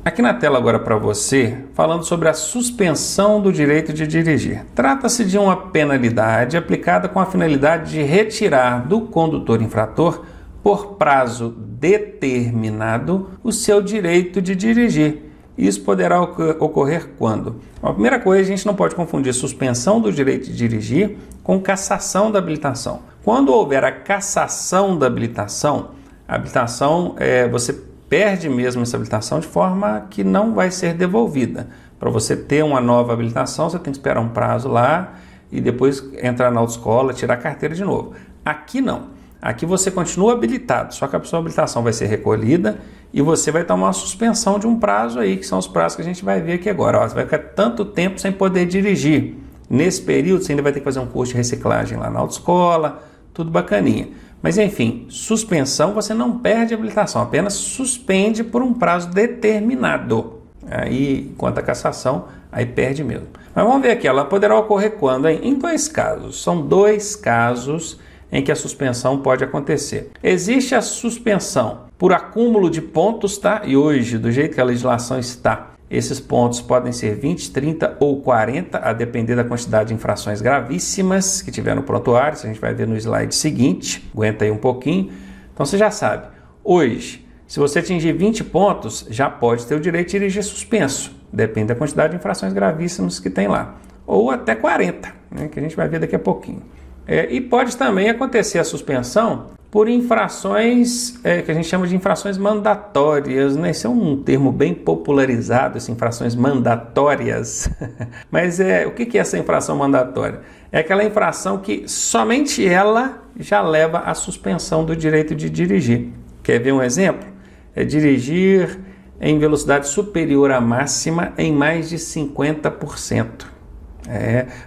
Aqui na tela agora para você, falando sobre a suspensão do direito de dirigir. Trata-se de uma penalidade aplicada com a finalidade de retirar do condutor infrator, por prazo determinado, o seu direito de dirigir. Isso poderá ocorrer quando? A primeira coisa, a gente não pode confundir suspensão do direito de dirigir com cassação da habilitação. Quando houver a cassação da habilitação, você perde mesmo essa habilitação de forma que não vai ser devolvida. Para você ter uma nova habilitação, você tem que esperar um prazo lá e depois entrar na autoescola, tirar a carteira de novo. Aqui não. Aqui você continua habilitado, só que a sua habilitação vai ser recolhida e você vai tomar uma suspensão de um prazo aí, que são os prazos que a gente vai ver aqui agora. Ó, você vai ficar tanto tempo sem poder dirigir. Nesse período, você ainda vai ter que fazer um curso de reciclagem lá na autoescola, tudo bacaninha. Mas enfim, suspensão, você não perde a habilitação, apenas suspende por um prazo determinado. Aí, quanto à cassação, aí perde mesmo. Mas vamos ver aqui, ela poderá ocorrer quando? Em dois casos. São dois casos em que a suspensão pode acontecer. Existe a suspensão por acúmulo de pontos, tá? E hoje, do jeito que a legislação está, esses pontos podem ser 20, 30 ou 40, a depender da quantidade de infrações gravíssimas que tiver no prontuário. Isso a gente vai ver no slide seguinte. Aguenta aí um pouquinho. Então você já sabe, hoje, se você atingir 20 pontos, já pode ter o direito de dirigir suspenso. Depende da quantidade de infrações gravíssimas que tem lá. Ou até 40, né, que a gente vai ver daqui a pouquinho. E pode também acontecer a suspensão por infrações que a gente chama de infrações mandatórias, né? Esse é um termo bem popularizado, essas infrações mandatórias. Mas o que é essa infração mandatória? É aquela infração que somente ela já leva à suspensão do direito de dirigir. Quer ver um exemplo? É dirigir em velocidade superior à máxima em mais de 50%.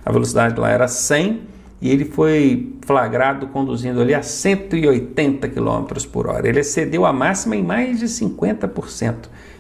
A velocidade lá era 100 e ele foi flagrado conduzindo ali a 180 km por hora. Ele excedeu a máxima em mais de 50%.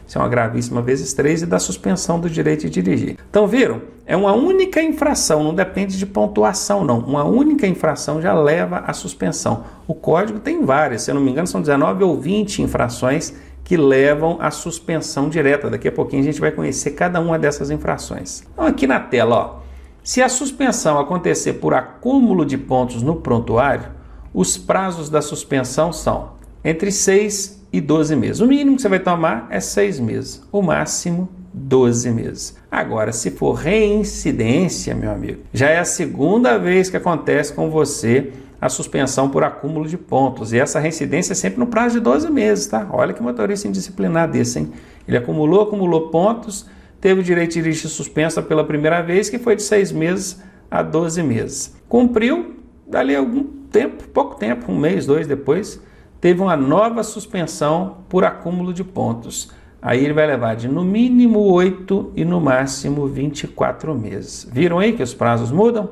Isso é uma gravíssima vezes 3 e dá suspensão do direito de dirigir. Então viram? É uma única infração, não depende de pontuação não. Uma única infração já leva à suspensão. O código tem várias, se eu não me engano são 19 ou 20 infrações que levam à suspensão direta. Daqui a pouquinho a gente vai conhecer cada uma dessas infrações. Então aqui na tela, ó. Se a suspensão acontecer por acúmulo de pontos no prontuário, os prazos da suspensão são entre 6 e 12 meses. O mínimo que você vai tomar é 6 meses, o máximo 12 meses. Agora, se for reincidência, meu amigo, já é a segunda vez que acontece com você a suspensão por acúmulo de pontos. E essa reincidência é sempre no prazo de 12 meses, tá? Olha que motorista indisciplinado desse, hein? Ele acumulou pontos, teve o direito de dirigir suspensa pela primeira vez, que foi de 6 meses a 12 meses. Cumpriu, dali algum tempo, pouco tempo, 1 mês, 2 depois, teve uma nova suspensão por acúmulo de pontos. Aí ele vai levar de no mínimo 8 e no máximo 24 meses. Viram aí que os prazos mudam?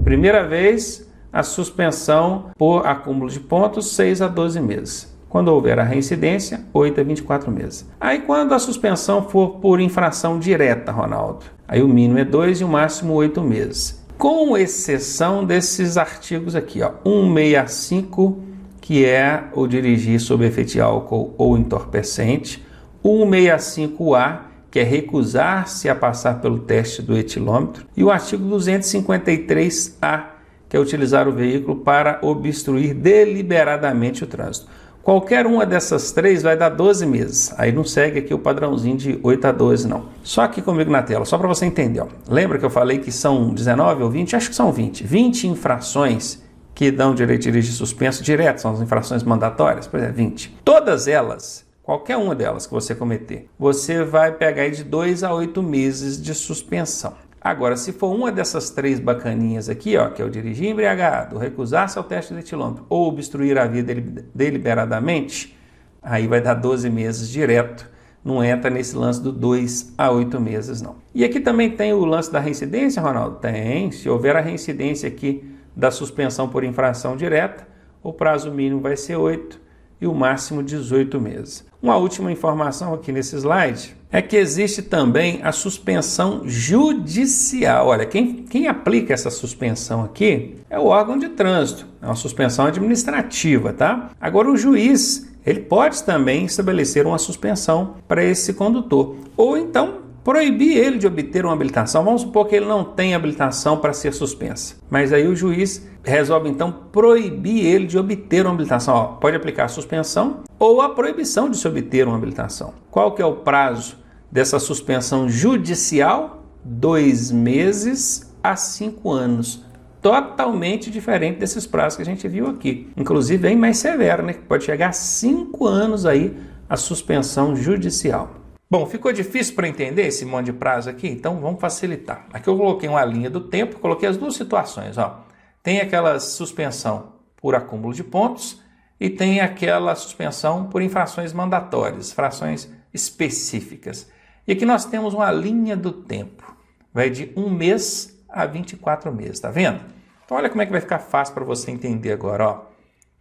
Primeira vez, a suspensão por acúmulo de pontos, 6 a 12 meses. Quando houver a reincidência, 8 a 24 meses. Aí quando a suspensão for por infração direta, Ronaldo, aí o mínimo é 2 e o máximo 8 meses. Com exceção desses artigos aqui, ó, 165, que é o dirigir sob efeito de álcool ou entorpecente, 165A, que é recusar-se a passar pelo teste do etilômetro, e o artigo 253A, que é utilizar o veículo para obstruir deliberadamente o trânsito. Qualquer uma dessas três vai dar 12 meses. Aí não segue aqui o padrãozinho de 8 a 12, não. Só aqui comigo na tela, só para você entender. Ó. Lembra que eu falei que são 19 ou 20? Acho que são 20. 20 infrações que dão direito de dirigir suspenso direto, são as infrações mandatórias, pois é, 20. Todas elas, qualquer uma delas que você cometer, você vai pegar aí de 2 a 8 meses de suspensão. Agora, se for uma dessas três bacaninhas aqui, ó, que é o dirigir embriagado, recusar-se ao teste de etilômetro ou obstruir a via deliberadamente, aí vai dar 12 meses direto. Não entra nesse lance do 2 a 8 meses, não. E aqui também tem o lance da reincidência, Ronaldo? Tem. Se houver a reincidência aqui da suspensão por infração direta, o prazo mínimo vai ser 8 e o máximo 18 meses. Uma última informação aqui nesse slide é que existe também a suspensão judicial. Olha, quem aplica essa suspensão aqui é o órgão de trânsito, é uma suspensão administrativa, tá? Agora o juiz, ele pode também estabelecer uma suspensão para esse condutor. Ou então, proibir ele de obter uma habilitação. Vamos supor que ele não tem habilitação para ser suspensa. Mas aí o juiz resolve então proibir ele de obter uma habilitação. Ó, pode aplicar a suspensão ou a proibição de se obter uma habilitação. Qual que é o prazo dessa suspensão judicial? 2 meses a 5 anos. Totalmente diferente desses prazos que a gente viu aqui. Inclusive bem mais severo, né? Pode chegar a 5 anos aí a suspensão judicial. Bom, ficou difícil para entender esse monte de prazo aqui? Então vamos facilitar. Aqui eu coloquei uma linha do tempo, coloquei as duas situações. Ó. Tem aquela suspensão por acúmulo de pontos e tem aquela suspensão por infrações mandatórias, infrações específicas. E aqui nós temos uma linha do tempo. Vai de 1 mês a 24 meses, tá vendo? Então olha como é que vai ficar fácil para você entender agora. Ó.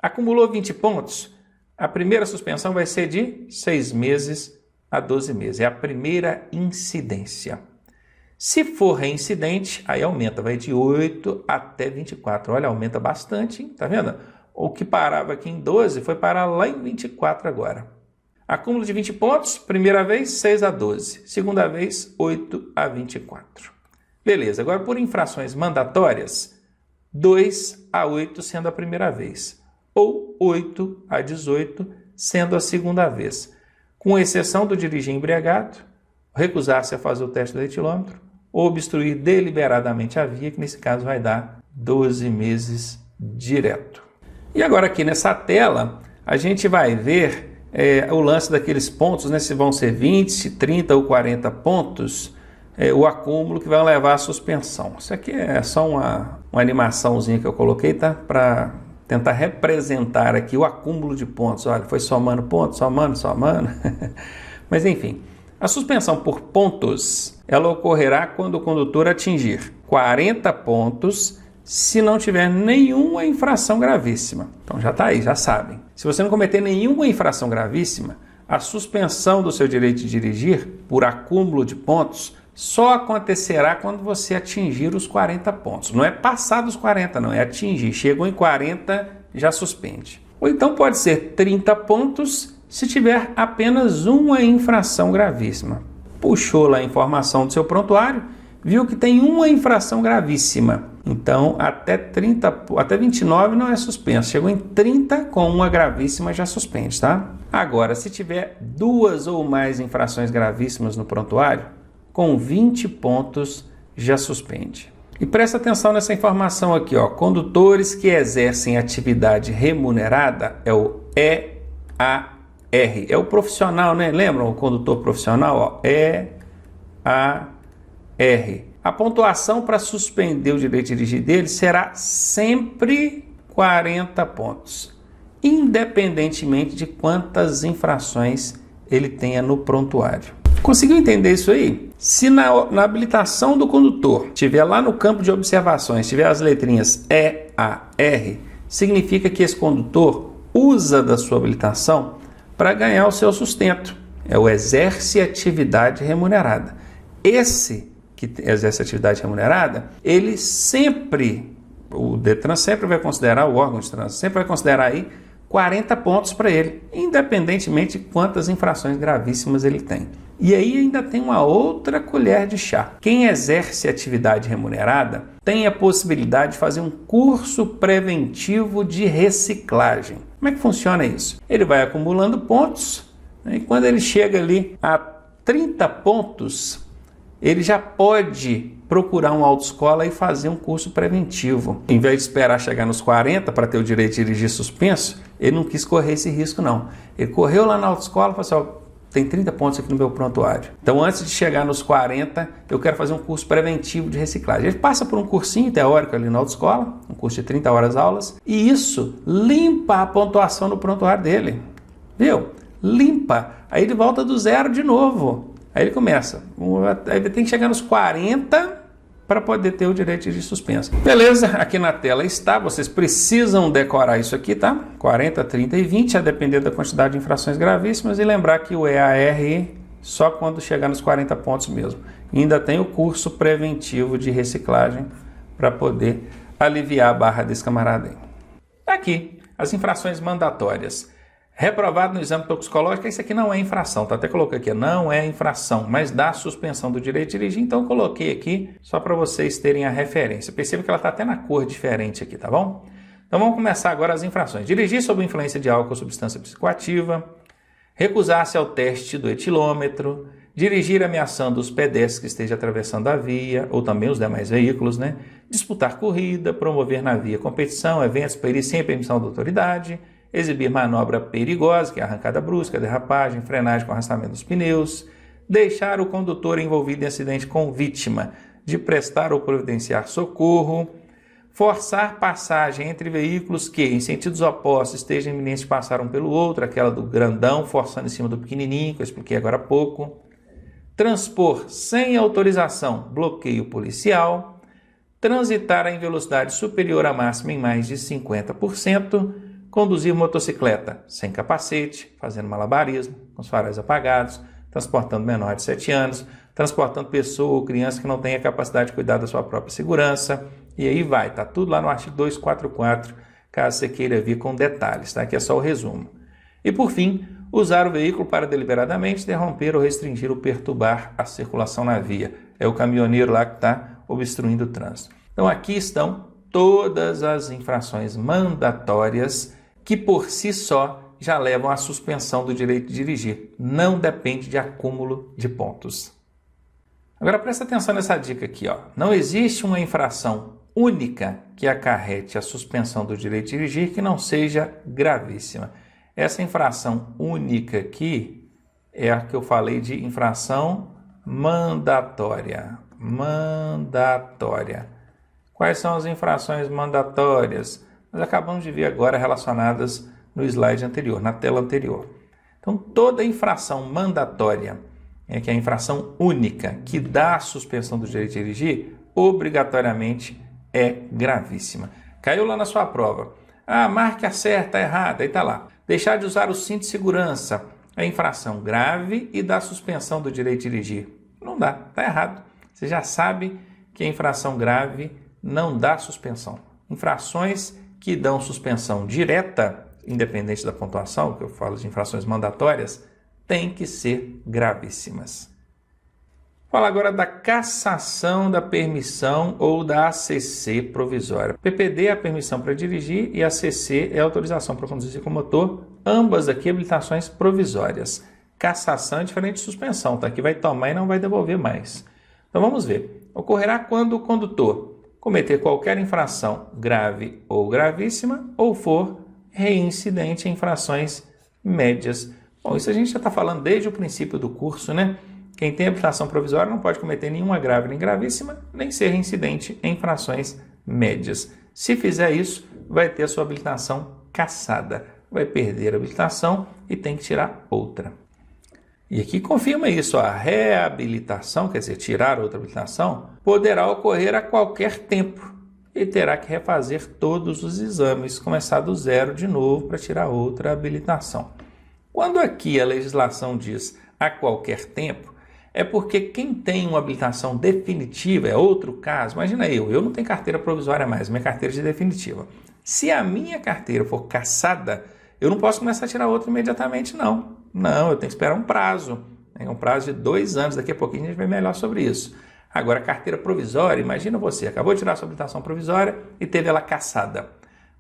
Acumulou 20 pontos, a primeira suspensão vai ser de 6 meses a 12 meses. É a primeira incidência. Se for reincidente, aí aumenta, vai de 8 até 24. Olha, aumenta bastante, hein? Tá vendo? O que parava aqui em 12 foi parar lá em 24 agora. Acúmulo de 20 pontos, primeira vez 6 a 12, segunda vez 8 a 24. Beleza, agora por infrações mandatórias, 2 a 8 sendo a primeira vez, ou 8 a 18 sendo a segunda vez. Com exceção do dirigir embriagado, recusar-se a fazer o teste do etilômetro ou obstruir deliberadamente a via, que nesse caso vai dar 12 meses direto. E agora aqui nessa tela, a gente vai ver o lance daqueles pontos, né? Se vão ser 20, 30 ou 40 pontos, o acúmulo que vai levar à suspensão. Isso aqui é só uma animaçãozinha que eu coloquei, tá? Para tentar representar aqui o acúmulo de pontos. Olha, foi somando pontos, somando. Mas enfim, a suspensão por pontos, ela ocorrerá quando o condutor atingir 40 pontos se não tiver nenhuma infração gravíssima. Então já está aí, já sabem. Se você não cometer nenhuma infração gravíssima, a suspensão do seu direito de dirigir por acúmulo de pontos só acontecerá quando você atingir os 40 pontos. Não é passar dos 40, não, é atingir. Chegou em 40, já suspende. Ou então pode ser 30 pontos se tiver apenas uma infração gravíssima. Puxou lá a informação do seu prontuário, viu que tem uma infração gravíssima. Então, até 29 não é suspenso. Chegou em 30 com uma gravíssima, já suspende, tá? Agora, se tiver 2 ou mais infrações gravíssimas no prontuário, com 20 pontos já suspende. E presta atenção nessa informação aqui, ó. Condutores que exercem atividade remunerada é o EAR. É o profissional, né? Lembram o condutor profissional? Ó, EAR. A pontuação para suspender o direito de dirigir dele será sempre 40 pontos, independentemente de quantas infrações ele tenha no prontuário. Conseguiu entender isso aí? Se na habilitação do condutor tiver lá no campo de observações, tiver as letrinhas EAR, significa que esse condutor usa da sua habilitação para ganhar o seu sustento. É o exerce atividade remunerada. Esse que exerce atividade remunerada, ele sempre, o Detran sempre vai considerar, o órgão de trânsito sempre vai considerar aí 40 pontos para ele, independentemente de quantas infrações gravíssimas ele tem. E aí ainda tem uma outra colher de chá. Quem exerce atividade remunerada tem a possibilidade de fazer um curso preventivo de reciclagem. Como é que funciona isso? Ele vai acumulando pontos, né, e quando ele chega ali a 30 pontos, ele já pode procurar uma autoescola e fazer um curso preventivo. Em vez de esperar chegar nos 40 para ter o direito de dirigir suspenso, ele não quis correr esse risco, não. Ele correu lá na autoescola e falou assim, ó, tem 30 pontos aqui no meu prontuário. Então, antes de chegar nos 40, eu quero fazer um curso preventivo de reciclagem. Ele passa por um cursinho teórico ali na autoescola, um curso de 30 horas aulas, e isso limpa a pontuação no prontuário dele. Viu? Limpa. Aí ele volta do zero de novo. Aí ele começa. Aí ele tem que chegar nos 40 para poder ter o direito de suspenso. Beleza, aqui na tela está. Vocês precisam decorar isso aqui, tá? 40, 30 e 20, a depender da quantidade de infrações gravíssimas. E lembrar que o EAR só quando chegar nos 40 pontos mesmo. E ainda tem o curso preventivo de reciclagem para poder aliviar a barra desse camarada aí. Aqui, as infrações mandatórias. Reprovado no exame toxicológico, isso aqui não é infração, tá? Até coloquei aqui, não é infração, mas dá suspensão do direito de dirigir, então eu coloquei aqui só para vocês terem a referência. Perceba que ela está até na cor diferente aqui, tá bom? Então vamos começar agora as infrações. Dirigir sob influência de álcool ou substância psicoativa, recusar-se ao teste do etilômetro, dirigir ameaçando os pedestres que estejam atravessando a via, ou também os demais veículos, né? Disputar corrida, promover na via competição, eventos para ir sem permissão da autoridade, exibir manobra perigosa, que é arrancada brusca, derrapagem, frenagem com arrastamento dos pneus, deixar o condutor envolvido em acidente com vítima de prestar ou providenciar socorro, forçar passagem entre veículos que, em sentidos opostos, estejam iminentes de passar um pelo outro, aquela do grandão forçando em cima do pequenininho, que eu expliquei agora há pouco, transpor sem autorização bloqueio policial, transitar em velocidade superior à máxima em mais de 50%, conduzir motocicleta sem capacete, fazendo malabarismo, com os faróis apagados, transportando menor de 7 anos, transportando pessoa ou criança que não tenha capacidade de cuidar da sua própria segurança, e aí vai, tá tudo lá no artigo 244, caso você queira vir com detalhes, tá? Aqui é só o resumo. E por fim, usar o veículo para deliberadamente interromper ou restringir ou perturbar a circulação na via. É o caminhoneiro lá que está obstruindo o trânsito. Então aqui estão todas as infrações mandatórias que por si só já levam à suspensão do direito de dirigir. Não depende de acúmulo de pontos. Agora presta atenção nessa dica aqui, ó. Não existe uma infração única que acarrete a suspensão do direito de dirigir que não seja gravíssima. Essa infração única aqui é a que eu falei de infração mandatória. Mandatória. Quais são as infrações mandatórias? Nós acabamos de ver agora relacionadas no slide anterior, na tela anterior. Então, toda infração mandatória, que é a infração única que dá a suspensão do direito de dirigir, obrigatoriamente é gravíssima. Caiu lá na sua prova. Ah, marque a certa, a errada, aí está lá. Deixar de usar o cinto de segurança é infração grave e dá suspensão do direito de dirigir. Não dá, está errado. Você já sabe que a infração grave não dá suspensão. Infrações que dão suspensão direta, independente da pontuação, que eu falo de infrações mandatórias, têm que ser gravíssimas. Fala agora da cassação da permissão ou da ACC provisória. PPD é a permissão para dirigir e a ACC é a autorização para conduzir com motor, ambas aqui habilitações provisórias. Cassação é diferente de suspensão, tá? Que vai tomar e não vai devolver mais. Então vamos ver. Ocorrerá quando o condutor cometer qualquer infração grave ou gravíssima ou for reincidente em infrações médias. Bom, isso a gente já está falando desde o princípio do curso, né? Quem tem habilitação provisória não pode cometer nenhuma grave nem gravíssima, nem ser reincidente em infrações médias. Se fizer isso, vai ter a sua habilitação cassada. Vai perder a habilitação e tem que tirar outra. E aqui confirma isso, a reabilitação, quer dizer, tirar outra habilitação, poderá ocorrer a qualquer tempo e terá que refazer todos os exames, começar do zero de novo para tirar outra habilitação. Quando aqui a legislação diz a qualquer tempo, é porque quem tem uma habilitação definitiva, é outro caso, imagina eu não tenho carteira provisória mais, minha carteira é definitiva. Se a minha carteira for cassada, eu não posso começar a tirar outra imediatamente, não. Não, eu tenho que esperar um prazo. É um prazo de 2 anos, daqui a pouquinho a gente vai melhor sobre isso. Agora, carteira provisória, imagina você, acabou de tirar a sua habilitação provisória e teve ela cassada.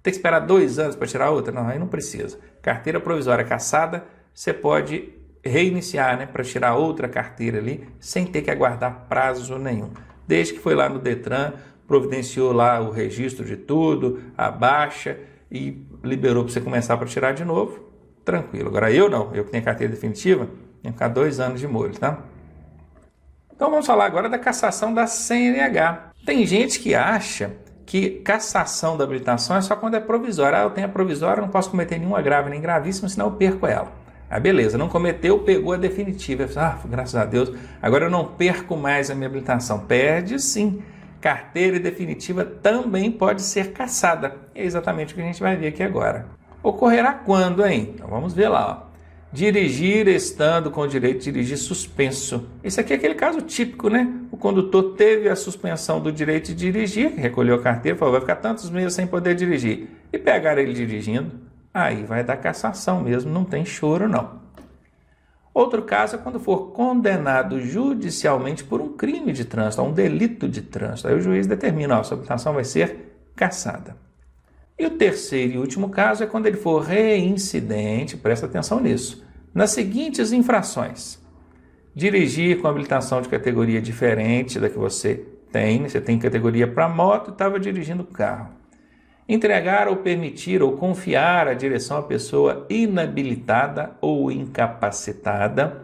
Tem que esperar 2 anos para tirar outra? Não, aí não precisa. Carteira provisória cassada, você pode reiniciar, né, para tirar outra carteira ali, sem ter que aguardar prazo nenhum. Desde que foi lá no Detran, providenciou lá o registro de tudo, a baixa e liberou para você começar para tirar de novo, tranquilo. Agora eu não, eu que tenho carteira definitiva, tem que ficar 2 anos de molho, tá? Então vamos falar agora da cassação da CNH. Tem gente que acha que cassação da habilitação é só quando é provisória. Ah, eu tenho a provisória, não posso cometer nenhuma grave nem gravíssima, senão eu perco ela. Ah, beleza, não cometeu, pegou a definitiva. Ah, graças a Deus, agora eu não perco mais a minha habilitação. Perde sim. Carteira definitiva também pode ser cassada. É exatamente o que a gente vai ver aqui agora. Ocorrerá quando, hein? Então vamos ver lá, ó. Dirigir estando com o direito de dirigir suspenso. Esse aqui é aquele caso típico, né? O condutor teve a suspensão do direito de dirigir, recolheu a carteira, falou, vai ficar tantos meses sem poder dirigir. E pegaram ele dirigindo. aí vai dar cassação mesmo, não tem choro não. Outro caso é quando for condenado judicialmente por um crime de trânsito, um delito de trânsito. Aí o juiz determina, a sua habilitação vai ser cassada. E o terceiro e último caso é quando ele for reincidente, presta atenção nisso, nas seguintes infrações: dirigir com habilitação de categoria diferente da que você tem categoria para moto e estava dirigindo o carro. Entregar ou permitir ou confiar a direção à pessoa inabilitada ou incapacitada,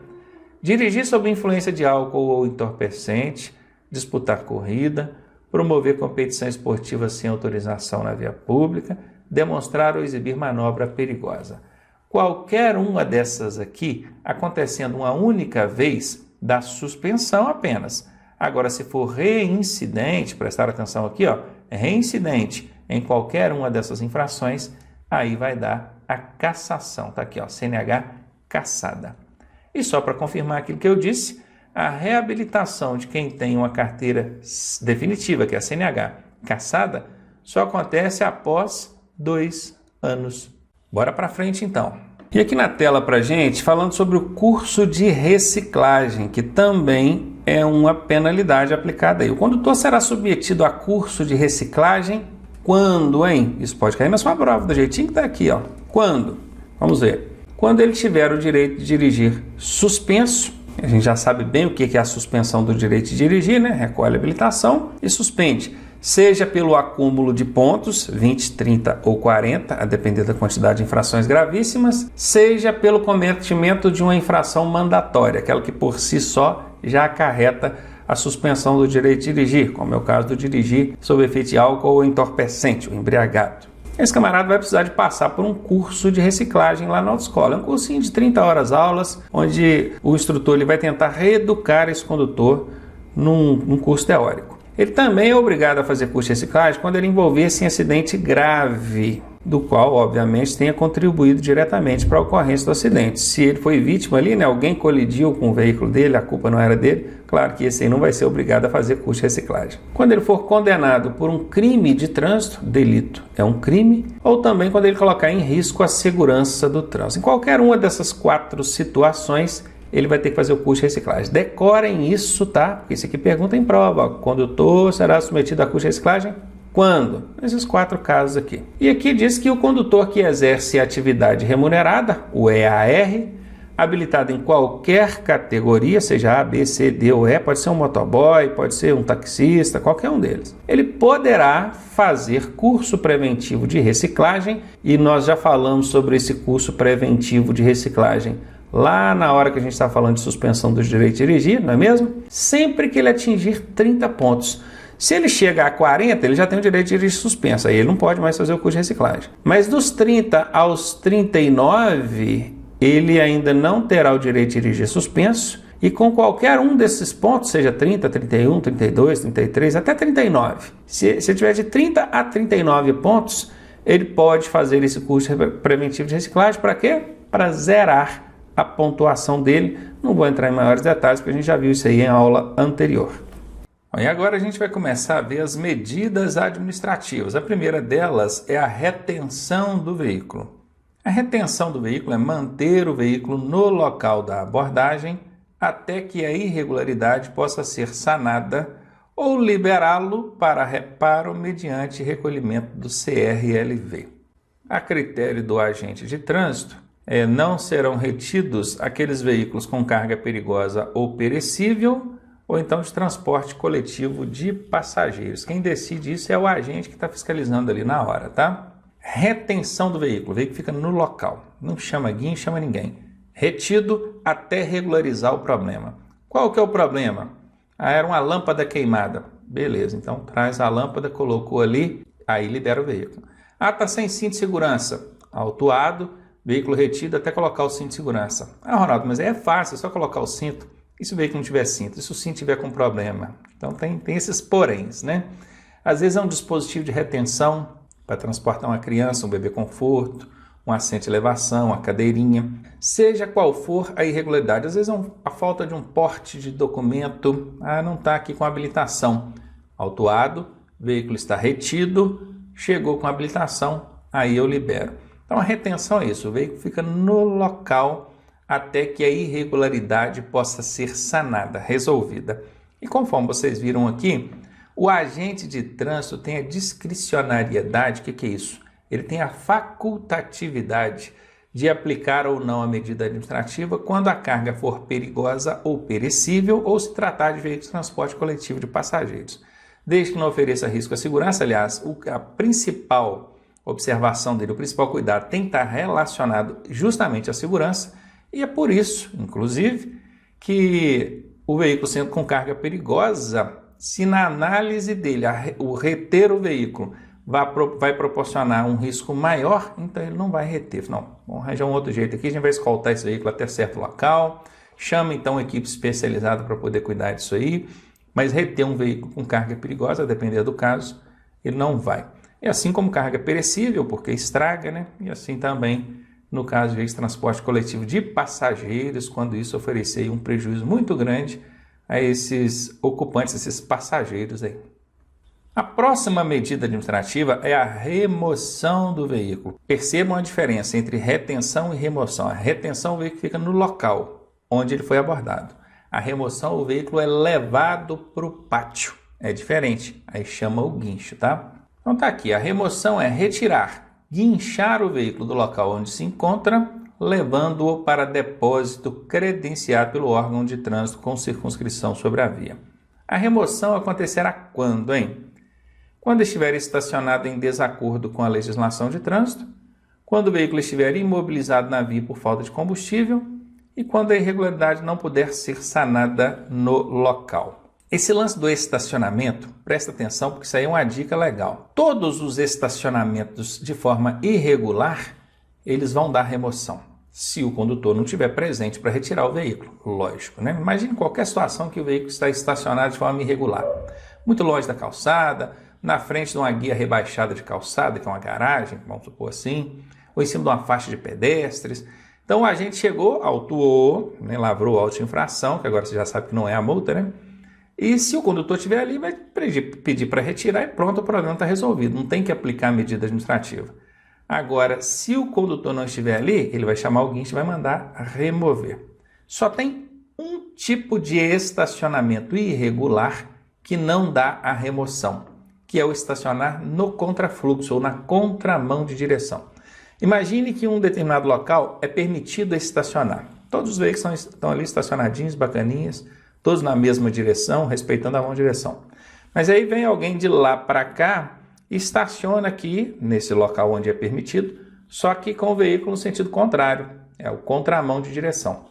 dirigir sob influência de álcool ou entorpecente, disputar corrida, promover competição esportiva sem autorização na via pública, demonstrar ou exibir manobra perigosa. Qualquer uma dessas aqui, acontecendo uma única vez, dá suspensão apenas. Agora, se for reincidente, prestar atenção aqui, reincidente em qualquer uma dessas infrações, aí vai dar a cassação. Está aqui, CNH cassada. E só para confirmar aquilo que eu disse, a reabilitação de quem tem uma carteira definitiva, que é a CNH cassada, só acontece após 2 anos. Bora para frente então. E aqui na tela para gente, falando sobre o curso de reciclagem, que também é uma penalidade aplicada aí. O condutor será submetido a curso de reciclagem quando, hein? Isso pode cair na sua prova, do jeitinho que está aqui, Quando? Vamos ver. Quando ele tiver o direito de dirigir suspenso, a gente já sabe bem o que é a suspensão do direito de dirigir, né? Recolhe a habilitação e suspende. Seja pelo acúmulo de pontos, 20, 30 ou 40, a depender da quantidade de infrações gravíssimas, seja pelo cometimento de uma infração mandatória, aquela que por si só já acarreta a suspensão do direito de dirigir, como é o caso do dirigir sob efeito de álcool ou entorpecente, ou embriagado. Esse camarada vai precisar de passar por um curso de reciclagem lá na autoescola. É um cursinho de 30 horas aulas, onde o instrutor ele vai tentar reeducar esse condutor num curso teórico. Ele também é obrigado a fazer curso de reciclagem quando ele envolver-se em acidente grave, do qual, obviamente, tenha contribuído diretamente para a ocorrência do acidente. Se ele foi vítima ali, alguém colidiu com o veículo dele, a culpa não era dele, claro que esse aí não vai ser obrigado a fazer curso de reciclagem. Quando ele for condenado por um crime de trânsito, delito é um crime, ou também quando ele colocar em risco a segurança do trânsito. Em qualquer uma dessas 4 situações, ele vai ter que fazer o curso de reciclagem. Decorem isso, tá? Porque isso aqui pergunta em prova. O condutor será submetido a curso de reciclagem? Quando? Nesses 4 casos aqui. E aqui diz que o condutor que exerce atividade remunerada, o EAR, habilitado em qualquer categoria, seja A, B, C, D ou E, pode ser um motoboy, pode ser um taxista, qualquer um deles. Ele poderá fazer curso preventivo de reciclagem, e nós já falamos sobre esse curso preventivo de reciclagem lá na hora que a gente está falando de suspensão do direito de dirigir, não é mesmo? Sempre que ele atingir 30 pontos. Se ele chega a 40, ele já tem o direito de dirigir suspenso, aí ele não pode mais fazer o curso de reciclagem. Mas dos 30 aos 39, ele ainda não terá o direito de dirigir suspenso, e com qualquer um desses pontos, seja 30, 31, 32, 33, até 39, se tiver de 30 a 39 pontos, ele pode fazer esse curso preventivo de reciclagem. Para quê? Para zerar a pontuação dele. Não vou entrar em maiores detalhes, porque a gente já viu isso aí em aula anterior. E agora a gente vai começar a ver as medidas administrativas. A primeira delas é a retenção do veículo. A retenção do veículo é manter o veículo no local da abordagem até que a irregularidade possa ser sanada ou liberá-lo para reparo mediante recolhimento do CRLV. A critério do agente de trânsito, não serão retidos aqueles veículos com carga perigosa ou perecível, ou então de transporte coletivo de passageiros. Quem decide isso é o agente que está fiscalizando ali na hora, tá? Retenção do veículo. O veículo fica no local. Não chama guia, não chama ninguém. Retido até regularizar o problema. Qual que é o problema? Era uma lâmpada queimada. Beleza, então traz a lâmpada, colocou ali, aí libera o veículo. Tá sem cinto de segurança. Autuado, veículo retido até colocar o cinto de segurança. Ronaldo, mas é fácil, é só colocar o cinto. E se o veículo não tiver cinto? E se o cinto tiver com problema? Então tem esses poréns, né? Às vezes é um dispositivo de retenção para transportar uma criança, um bebê conforto, um assento de elevação, uma cadeirinha. Seja qual for a irregularidade, às vezes é a falta de um porte de documento, não está aqui com habilitação. Autuado, veículo está retido, chegou com habilitação, aí eu libero. Então a retenção é isso, o veículo fica no local até que a irregularidade possa ser sanada, resolvida. E conforme vocês viram aqui, o agente de trânsito tem a discricionariedade. O que é isso? Ele tem a facultatividade de aplicar ou não a medida administrativa quando a carga for perigosa ou perecível ou se tratar de veículo de transporte coletivo de passageiros. Desde que não ofereça risco à segurança, aliás, a principal observação dele, o principal cuidado tem que estar relacionado justamente à segurança, e é por isso, inclusive, que o veículo sendo com carga perigosa, se na análise dele o reter o veículo vai proporcionar um risco maior, então ele não vai reter. Não, vamos arranjar um outro jeito aqui, a gente vai escoltar esse veículo até certo local, chama então uma equipe especializada para poder cuidar disso aí, mas reter um veículo com carga perigosa, a depender do caso, ele não vai. E assim como carga perecível, porque estraga, né? E assim também no caso de transporte coletivo de passageiros, quando isso oferecer um prejuízo muito grande a esses ocupantes, esses passageiros aí. A próxima medida administrativa é a remoção do veículo. Percebam a diferença entre retenção e remoção. A retenção, o veículo fica no local onde ele foi abordado. A remoção, o veículo é levado para o pátio. É diferente, aí chama o guincho, tá? Então tá aqui, a remoção é retirar, guinchar o veículo do local onde se encontra, levando-o para depósito credenciado pelo órgão de trânsito com circunscrição sobre a via. A remoção acontecerá quando, hein? Quando estiver estacionado em desacordo com a legislação de trânsito, quando o veículo estiver imobilizado na via por falta de combustível e quando a irregularidade não puder ser sanada no local. Esse lance do estacionamento, presta atenção porque isso aí é uma dica legal. Todos os estacionamentos de forma irregular, eles vão dar remoção, se o condutor não estiver presente para retirar o veículo, lógico, né? Imagine qualquer situação que o veículo está estacionado de forma irregular, muito longe da calçada, na frente de uma guia rebaixada de calçada, que é uma garagem, vamos supor assim, ou em cima de uma faixa de pedestres. Então a gente chegou, autuou, né, lavrou a auto-infração, que agora você já sabe que não é a multa, né? E se o condutor estiver ali, vai pedir para retirar e pronto, o problema está resolvido. Não tem que aplicar a medida administrativa. Agora, se o condutor não estiver ali, ele vai chamar o guincho e vai mandar remover. Só tem um tipo de estacionamento irregular que não dá a remoção, que é o estacionar no contrafluxo ou na contramão de direção. Imagine que em um determinado local é permitido estacionar. Todos os veículos estão ali estacionadinhos, bacaninhas, todos na mesma direção, respeitando a mão de direção. Mas aí vem alguém de lá para cá e estaciona aqui, nesse local onde é permitido, só que com o veículo no sentido contrário, é o contramão de direção.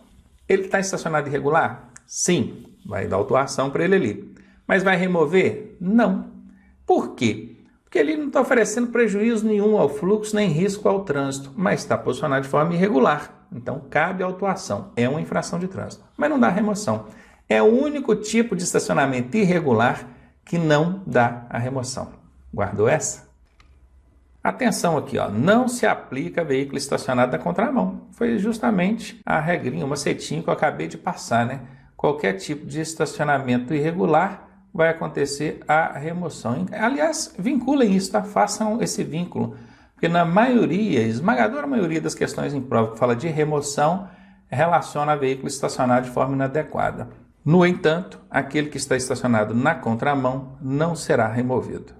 Ele está estacionado irregular? Sim, vai dar autuação para ele ali. Mas vai remover? Não. Por quê? Porque ele não está oferecendo prejuízo nenhum ao fluxo, nem risco ao trânsito, mas está posicionado de forma irregular. Então cabe autuação, é uma infração de trânsito, mas não dá remoção. É o único tipo de estacionamento irregular que não dá a remoção. Guardou essa? Atenção aqui, ó, não se aplica a veículo estacionado na contramão. Foi justamente a regrinha, o macetinho que eu acabei de passar, né? Qualquer tipo de estacionamento irregular vai acontecer a remoção. Aliás, vinculem isso, tá? Façam esse vínculo, porque na maioria, esmagadora maioria das questões em prova que fala de remoção, relaciona a veículo estacionado de forma inadequada. No entanto, aquele que está estacionado na contramão não será removido.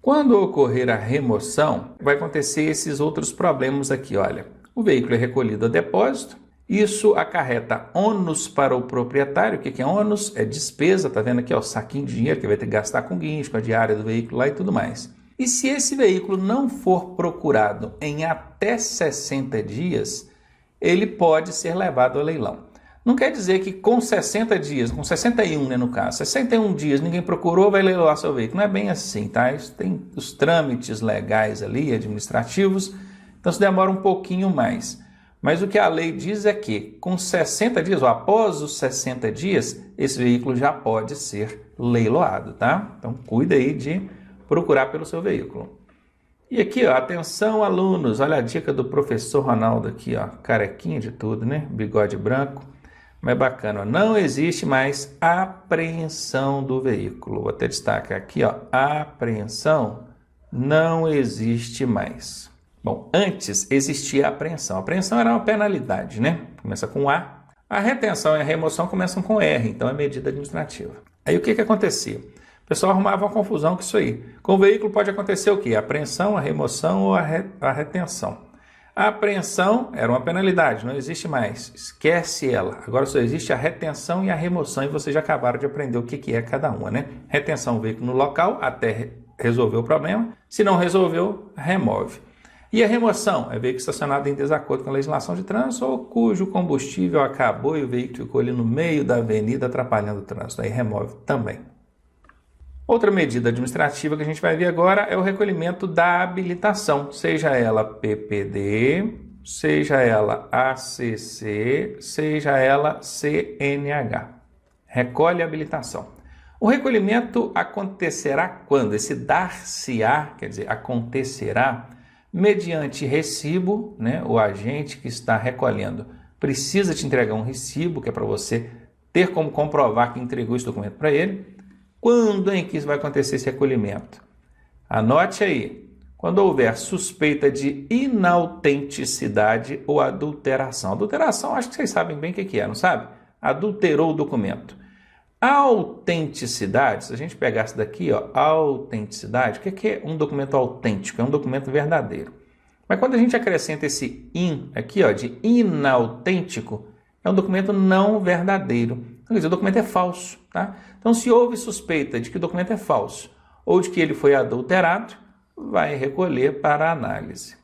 Quando ocorrer a remoção, vai acontecer esses outros problemas aqui, olha. O veículo é recolhido a depósito, isso acarreta ônus para o proprietário. O que é ônus? É despesa, tá vendo aqui, ó, o saquinho de dinheiro que vai ter que gastar com guincho, com a diária do veículo lá e tudo mais. E se esse veículo não for procurado em até 60 dias, ele pode ser levado ao leilão. Não quer dizer que com 60 dias, com 61, né, no caso, 61 dias ninguém procurou, vai leiloar seu veículo. Não é bem assim, tá? Isso tem os trâmites legais ali, administrativos, então isso demora um pouquinho mais. Mas o que a lei diz é que com 60 dias, ou após os 60 dias, esse veículo já pode ser leiloado, tá? Então cuida aí de procurar pelo seu veículo. E aqui, ó, atenção alunos, olha a dica do professor Ronaldo aqui, ó, carequinha de tudo, né? Bigode branco. Mas bacana, ó. Não existe mais apreensão do veículo. Vou até destacar aqui, ó, apreensão não existe mais. Bom, antes existia a apreensão. A apreensão era uma penalidade, né? Começa com A. A retenção e a remoção começam com R, então é medida administrativa. Aí o que acontecia? O pessoal arrumava uma confusão com isso aí. Com o veículo pode acontecer o quê? A apreensão, a remoção ou a retenção. A apreensão era uma penalidade, não existe mais. Esquece ela. Agora só existe a retenção e a remoção e vocês já acabaram de aprender o que é cada uma, né? Retenção, o veículo no local até resolver o problema. Se não resolveu, remove. E a remoção é veículo estacionado em desacordo com a legislação de trânsito ou cujo combustível acabou e o veículo ficou ali no meio da avenida atrapalhando o trânsito. Aí remove também. Outra medida administrativa que a gente vai ver agora é o recolhimento da habilitação, seja ela PPD, seja ela ACC, seja ela CNH. Recolhe a habilitação. O recolhimento acontecerá quando? Esse dar-se-á, quer dizer, acontecerá mediante recibo, né? O agente que está recolhendo precisa te entregar um recibo, que é para você ter como comprovar que entregou esse documento para ele. Quando em que isso vai acontecer esse recolhimento? Anote aí. Quando houver suspeita de inautenticidade ou adulteração. Adulteração, acho que vocês sabem bem o que é, não sabe? Adulterou o documento. A autenticidade, se a gente pegasse daqui, ó, autenticidade, o que é um documento autêntico? É um documento verdadeiro. Mas quando a gente acrescenta esse in aqui, ó, de inautêntico, é um documento não verdadeiro. Quer dizer, o documento é falso, tá? Então, se houve suspeita de que o documento é falso ou de que ele foi adulterado, vai recolher para análise.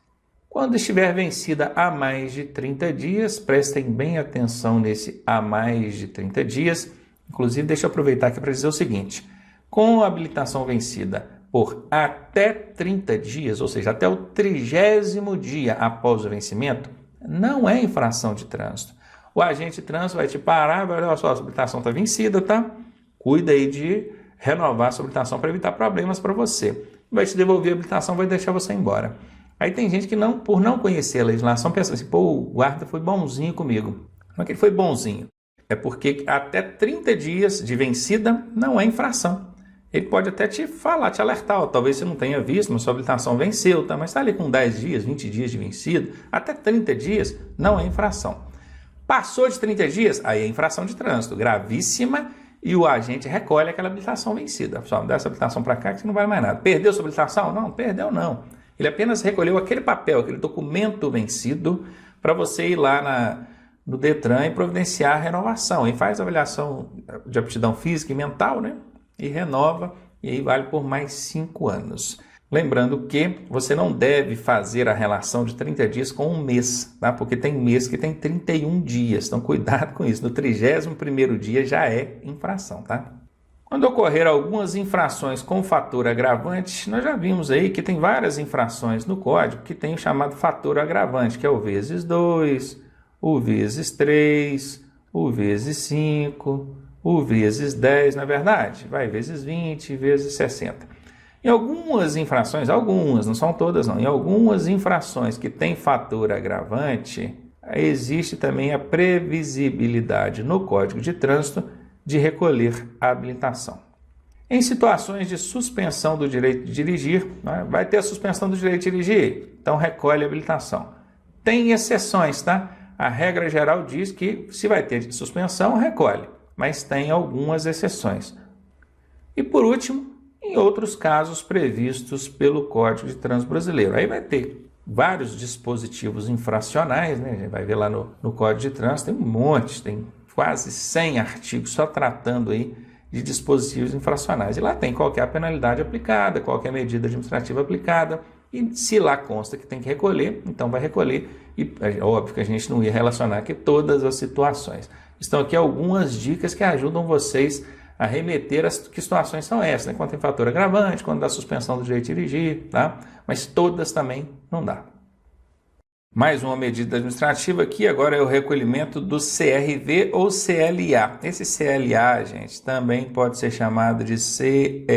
Quando estiver vencida há mais de 30 dias, prestem bem atenção nesse há mais de 30 dias. Inclusive, deixa eu aproveitar aqui para dizer o seguinte. Com a habilitação vencida por até 30 dias, ou seja, até o 30º dia após o vencimento, não é infração de trânsito. O agente de trânsito vai te parar, vai olhar, sua habilitação está vencida, tá? Cuida aí de renovar a sua habilitação para evitar problemas para você. Vai te devolver a habilitação, vai deixar você embora. Aí tem gente que, por não conhecer a legislação, pensa assim, pô, o guarda foi bonzinho comigo. Não é que ele foi bonzinho. É porque até 30 dias de vencida não é infração. Ele pode até te falar, te alertar, ó, talvez você não tenha visto, mas sua habilitação venceu, tá? Mas está ali com 10 dias, 20 dias de vencido, até 30 dias não é infração. Passou de 30 dias, aí é infração de trânsito, gravíssima, e o agente recolhe aquela habilitação vencida. Só dá essa habilitação para cá que não vale mais nada. Perdeu sua habilitação? Não, perdeu não. Ele apenas recolheu aquele papel, aquele documento vencido, para você ir lá no Detran e providenciar a renovação. E faz a avaliação de aptidão física e mental, né? E renova, e aí vale por mais 5 anos. Lembrando que você não deve fazer a relação de 30 dias com um mês, tá? Porque tem mês que tem 31 dias, então cuidado com isso. No 31º dia já é infração, tá? Quando ocorrer algumas infrações com fator agravante, nós já vimos aí que tem várias infrações no código que tem o chamado fator agravante, que é o vezes 2, o vezes 3, o vezes 5, o vezes 10, não é verdade? Vai vezes 20, vezes 60. Em algumas infrações, algumas, não são todas não, em algumas infrações que tem fator agravante, existe também a previsibilidade no Código de Trânsito de recolher a habilitação. Em situações de suspensão do direito de dirigir, né, vai ter a suspensão do direito de dirigir, então recolhe a habilitação. Tem exceções, tá? A regra geral diz que se vai ter suspensão, recolhe, mas tem algumas exceções. E por último, em outros casos previstos pelo Código de Trânsito Brasileiro. Aí vai ter vários dispositivos infracionais, né? A gente vai ver lá no Código de Trânsito, tem um monte, tem quase 100 artigos só tratando aí de dispositivos infracionais. E lá tem qual que é a penalidade aplicada, qual que é a medida administrativa aplicada, e se lá consta que tem que recolher, então vai recolher. E é óbvio que a gente não ia relacionar aqui todas as situações. Estão aqui algumas dicas que ajudam vocês a remeter as que situações são essas, né? Quando tem fator agravante, quando dá suspensão do direito de dirigir, tá? Mas todas também não dá. Mais uma medida administrativa aqui, agora é o recolhimento do CRV ou CLA. Esse CLA, gente, também pode ser chamado de CRLV.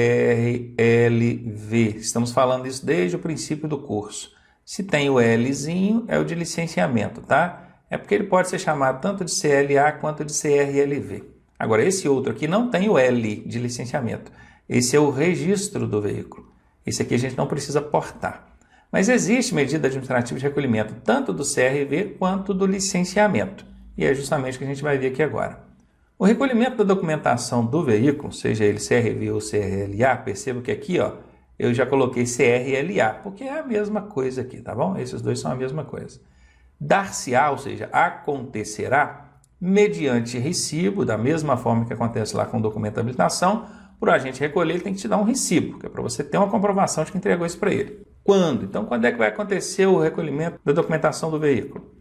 Estamos falando isso desde o princípio do curso. Se tem o Lzinho, é o de licenciamento, tá? É porque ele pode ser chamado tanto de CLA quanto de CRLV. Agora, esse outro aqui não tem o L de licenciamento. Esse é o registro do veículo. Esse aqui a gente não precisa portar. Mas existe medida administrativa de recolhimento tanto do CRV quanto do licenciamento. E é justamente o que a gente vai ver aqui agora. O recolhimento da documentação do veículo, seja ele CRV ou CRLA, perceba que aqui eu já coloquei CRLA, porque é a mesma coisa aqui, tá bom? Esses dois são a mesma coisa. Dar-se-á, ou seja, acontecerá, mediante recibo, da mesma forma que acontece lá com o documento de habilitação, para o agente recolher, ele tem que te dar um recibo, que é para você ter uma comprovação de que entregou isso para ele. Quando? Então, quando é que vai acontecer o recolhimento da documentação do veículo?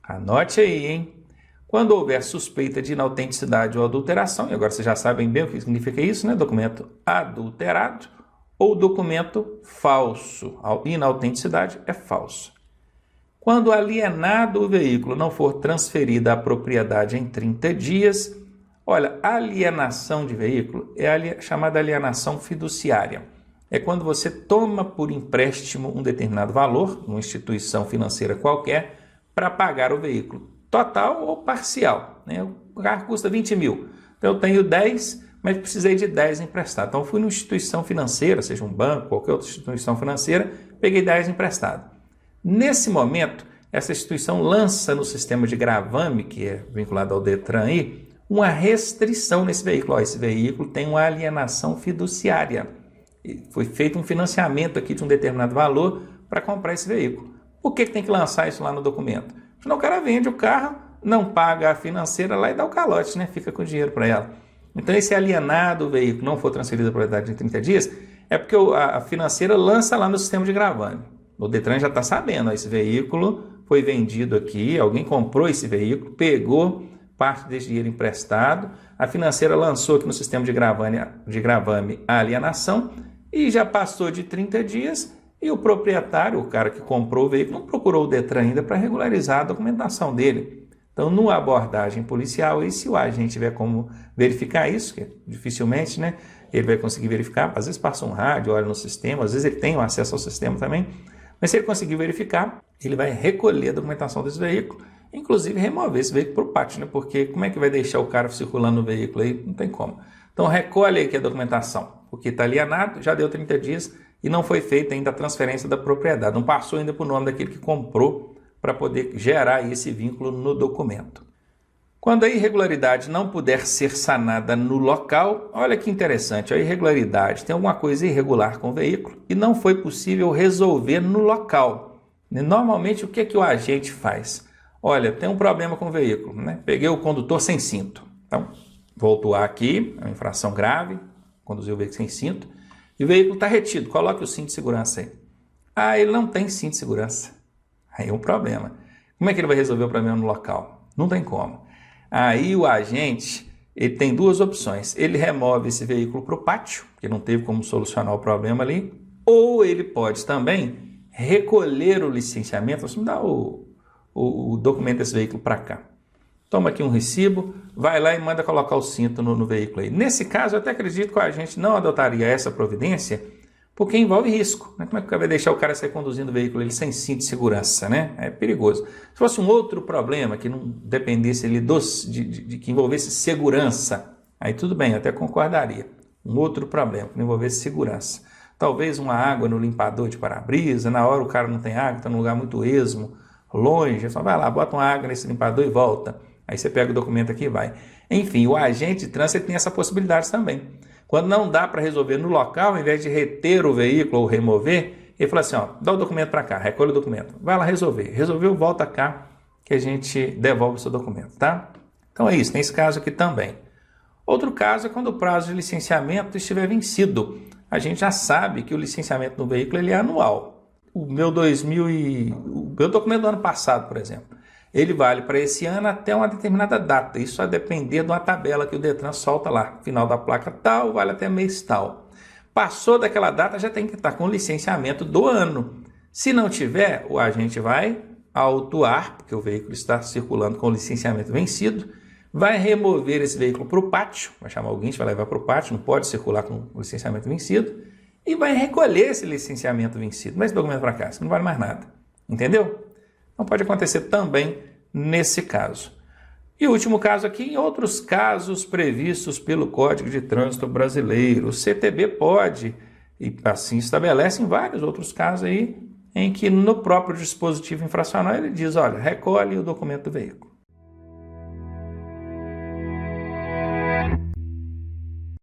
Anote aí, hein? Quando houver suspeita de inautenticidade ou adulteração, e agora vocês já sabem bem o que significa isso, né? Documento adulterado ou documento falso. A inautenticidade é falso. Quando alienado o veículo não for transferida a propriedade em 30 dias, olha, alienação de veículo é a chamada alienação fiduciária. É quando você toma por empréstimo um determinado valor, numa instituição financeira qualquer, para pagar o veículo, total ou parcial. Né? O carro custa 20 mil, então eu tenho 10, mas precisei de 10 emprestado. Então eu fui numa instituição financeira, seja um banco, qualquer outra instituição financeira, peguei 10 emprestado. Nesse momento, essa instituição lança no sistema de gravame, que é vinculado ao Detran aí, uma restrição nesse veículo. Esse veículo tem uma alienação fiduciária. Foi feito um financiamento aqui de um determinado valor para comprar esse veículo. Por que tem que lançar isso lá no documento? Senão o cara vende o carro, não paga a financeira lá e dá o calote, né? Fica com o dinheiro para ela. Então, esse alienado, o veículo não for transferido a propriedade em 30 dias, é porque a financeira lança lá no sistema de gravame. O Detran já está sabendo, esse veículo foi vendido aqui, alguém comprou esse veículo, pegou parte desse dinheiro emprestado, a financeira lançou aqui no sistema de gravame a alienação e já passou de 30 dias e o proprietário, o cara que comprou o veículo, não procurou o Detran ainda para regularizar a documentação dele. Então, numa abordagem policial, e se o agente tiver como verificar isso, que dificilmente, né, ele vai conseguir verificar, às vezes passa um rádio, olha no sistema, às vezes ele tem o acesso ao sistema também, mas se ele conseguir verificar, ele vai recolher a documentação desse veículo, inclusive remover esse veículo para o pátio, né? Porque como é que vai deixar o cara circulando no veículo aí? Não tem como. Então recolhe aqui a documentação, porque está alienado, já deu 30 dias e não foi feita ainda a transferência da propriedade, não passou ainda para o nome daquele que comprou para poder gerar esse vínculo no documento. Quando a irregularidade não puder ser sanada no local, olha que interessante, a irregularidade tem alguma coisa irregular com o veículo e não foi possível resolver no local. Normalmente, o que é que o agente faz? Olha, tem um problema com o veículo, né? Peguei o condutor sem cinto. Então, vou autuar aqui, é uma infração grave, conduziu o veículo sem cinto, e o veículo está retido, coloque o cinto de segurança aí. Ah, ele não tem cinto de segurança. Aí é um problema. Como é que ele vai resolver o problema no local? Não tem como. Aí o agente, ele tem duas opções. Ele remove esse veículo para o pátio, porque não teve como solucionar o problema ali, ou ele pode também recolher o licenciamento. Você me dá o documento desse veículo para cá. Toma aqui um recibo, vai lá e manda colocar o cinto no veículo aí. Nesse caso, eu até acredito que a gente não adotaria essa providência, porque envolve risco. Né? Como é que vai deixar o cara sair conduzindo o veículo ele sem cinto de segurança? Né? É perigoso. Se fosse um outro problema que não dependesse ali de que envolvesse segurança, aí tudo bem, eu até concordaria. Um outro problema que não envolvesse segurança. Talvez uma água no limpador de para-brisa, na hora o cara não tem água, está num lugar muito esmo, longe, só vai lá, bota uma água nesse limpador e volta. Aí você pega o documento aqui e vai. Enfim, o agente de trânsito tem essa possibilidade também. Quando não dá para resolver no local, ao invés de reter o veículo ou remover, ele fala assim, ó, dá o documento para cá, recolhe o documento. Vai lá resolver. Resolveu, volta cá que a gente devolve o seu documento, tá? Então é isso, tem esse caso aqui também. Outro caso é quando o prazo de licenciamento estiver vencido. A gente já sabe que o licenciamento do veículo ele é anual. O meu documento do ano passado, por exemplo, ele vale para esse ano até uma determinada data. Isso vai depender de uma tabela que o Detran solta lá. Final da placa tal, vale até mês tal. Passou daquela data, já tem que estar com o licenciamento do ano. Se não tiver, o agente vai autuar, porque o veículo está circulando com o licenciamento vencido, vai remover esse veículo para o pátio, vai chamar alguém, vai levar para o pátio, não pode circular com o licenciamento vencido, e vai recolher esse licenciamento vencido. Mas esse documento para cá, isso não vale mais nada. Entendeu? Não pode acontecer também nesse caso. E o último caso aqui, em outros casos previstos pelo Código de Trânsito Brasileiro. O CTB pode, e assim estabelece em vários outros casos aí, em que no próprio dispositivo infracional ele diz, olha, recolhe o documento do veículo.